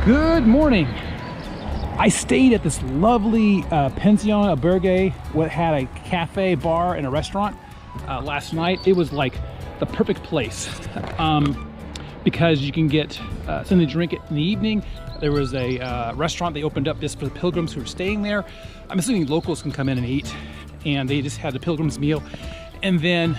Good morning. I stayed at this lovely pension albergue, what had a cafe, bar, and a restaurant last night. It was like the perfect place because you can get something to drink in the evening. There was a restaurant they opened up just for the pilgrims who were staying there. I'm assuming locals can come in and eat, and they just had the pilgrim's meal. And then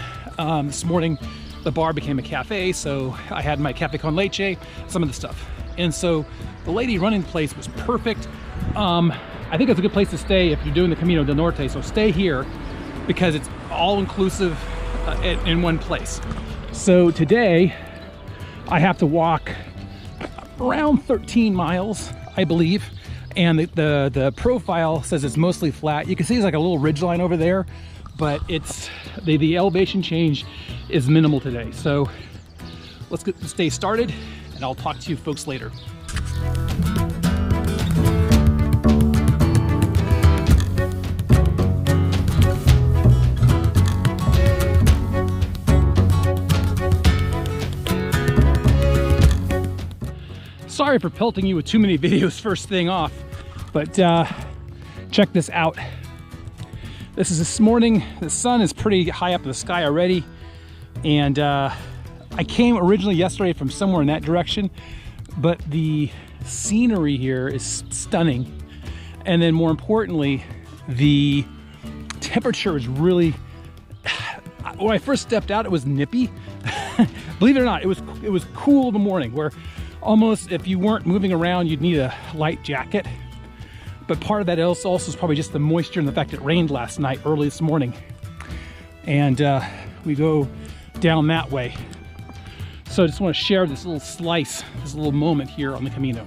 this morning, the bar became a cafe, so I had my cafe con leche, some of the stuff. And so the lady running the place was perfect. I think it's a good place to stay if you're doing the Camino del Norte, so stay here because it's all inclusive in one place. So today I have to walk around 13 miles, I believe, and the profile says it's mostly flat. You can see there's like a little ridge line over there, but it's the elevation change is minimal today. So let's get this day started, and I'll talk to you folks later. Sorry for pelting you with too many videos first thing off, but check this out. This is this morning. The sun is pretty high up in the sky already, and I came originally yesterday from somewhere in that direction, but the scenery here is stunning. And then more importantly, the temperature is really, when I first stepped out, it was nippy. Believe it or not, it was cool in the morning, where almost if you weren't moving around, you'd need a light jacket. But part of that also is probably just the moisture and the fact it rained last night, early this morning. And we go down that way. So I just want to share this little slice, this little moment here on the Camino.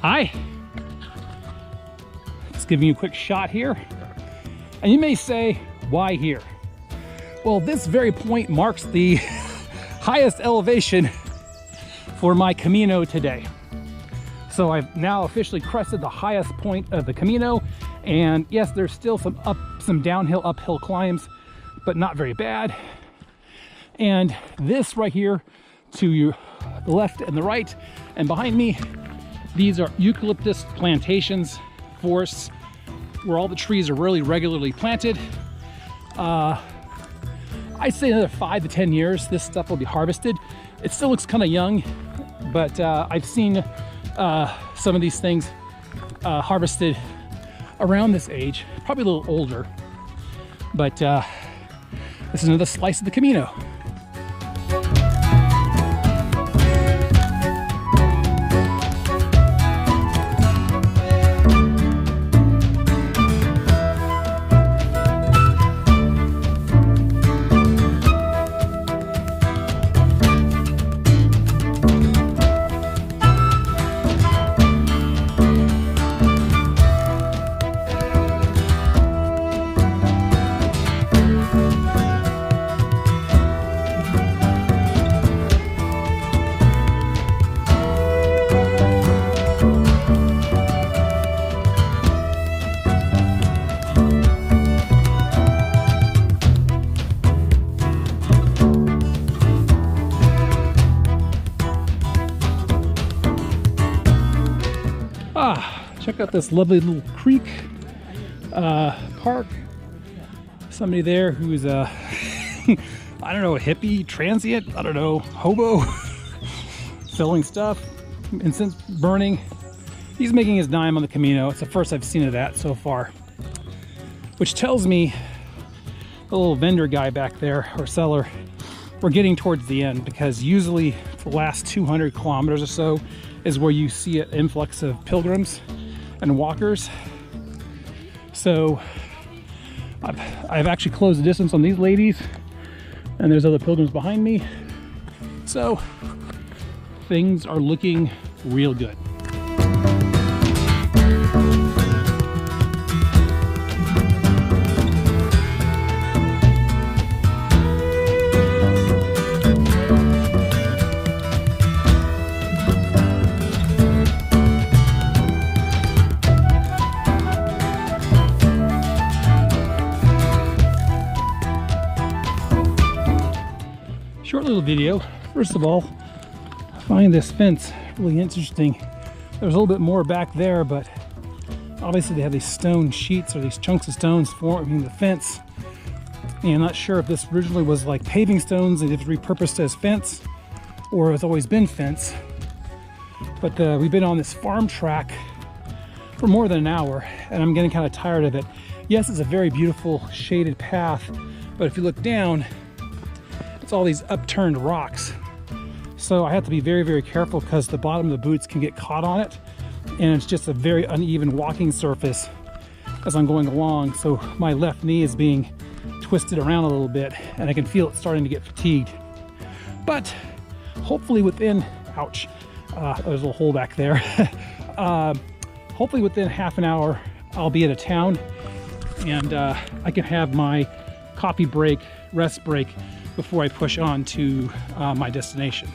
Hi, just giving you a quick shot here. And you may say, why here? Well, this very point marks the highest elevation for my Camino today. So I've now officially crested the highest point of the Camino. And yes, there's still some downhill, uphill climbs, but not very bad. And this right here to the left and the right and behind me, these are eucalyptus plantations, forests, where all the trees are really regularly planted. I'd say another 5 to 10 years, this stuff will be harvested. It still looks kind of young, but I've seen some of these things harvested around this age, probably a little older. But this is another slice of the Camino. Check out this lovely little creek park. Somebody there who's I don't know, a hippie, transient, I don't know, hobo, selling stuff, incense burning. He's making his dime on the Camino. It's the first I've seen of that so far, which tells me the little vendor guy back there, or seller, we're getting towards the end, because usually the last 200 kilometers or so is where you see an influx of pilgrims and walkers. So I've actually closed the distance on these ladies, and there's other pilgrims behind me. So things are looking real good. Short little video. First of all, I find this fence really interesting. There's a little bit more back there, but obviously they have these stone sheets or these chunks of stones forming the fence. And I'm not sure if this originally was like paving stones and it's repurposed as fence, or it's always been fence. But we've been on this farm track for more than an hour, and I'm getting kind of tired of it. Yes, it's a very beautiful shaded path, but if you look down, it's all these upturned rocks. So I have to be very, very careful, because the bottom of the boots can get caught on it, and it's just a very uneven walking surface as I'm going along. So my left knee is being twisted around a little bit, and I can feel it starting to get fatigued. But hopefully within, ouch, there's a little hole back there. Hopefully within half an hour, I'll be at a town, and I can have my coffee break, rest break, before I push on to my destination.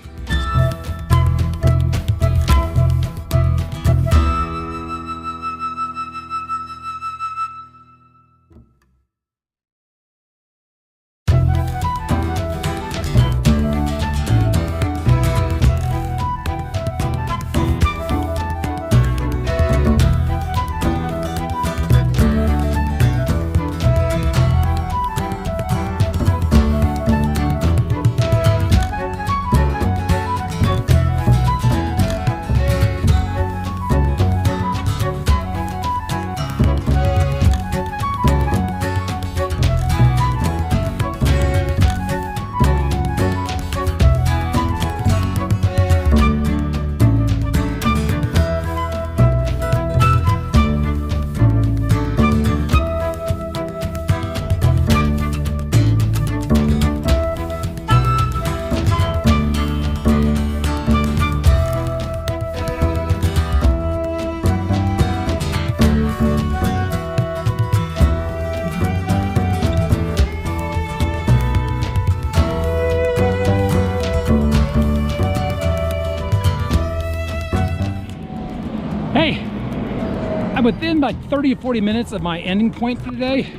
I'm within like 30 or 40 minutes of my ending point for today,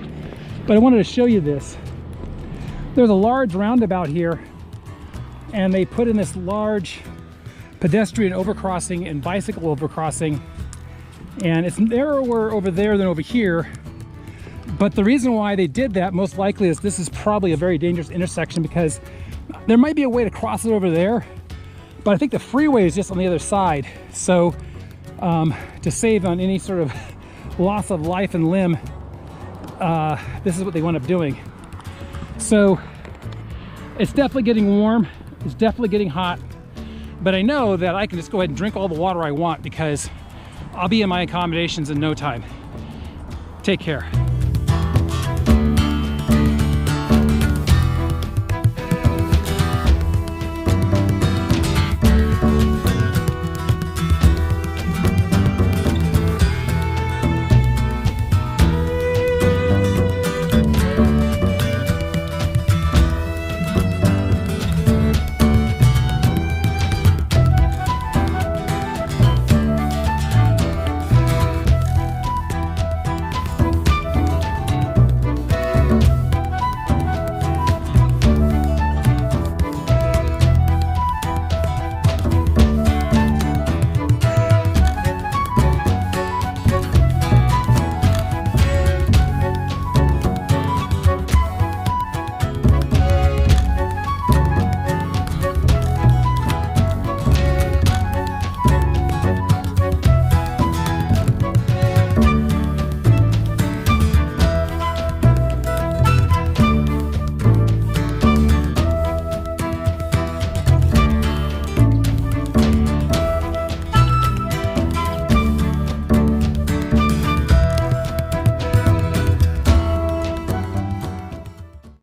but I wanted to show you this. There's a large roundabout here, and they put in this large pedestrian overcrossing and bicycle overcrossing, and it's narrower over there than over here. But the reason why they did that most likely is this is probably a very dangerous intersection, because there might be a way to cross it over there, but I think the freeway is just on the other side. So to save on any sort of loss of life and limb, this is what they wound up doing. So it's definitely getting warm, it's definitely getting hot, but I know that I can just go ahead and drink all the water I want, because I'll be in my accommodations in no time. Take care.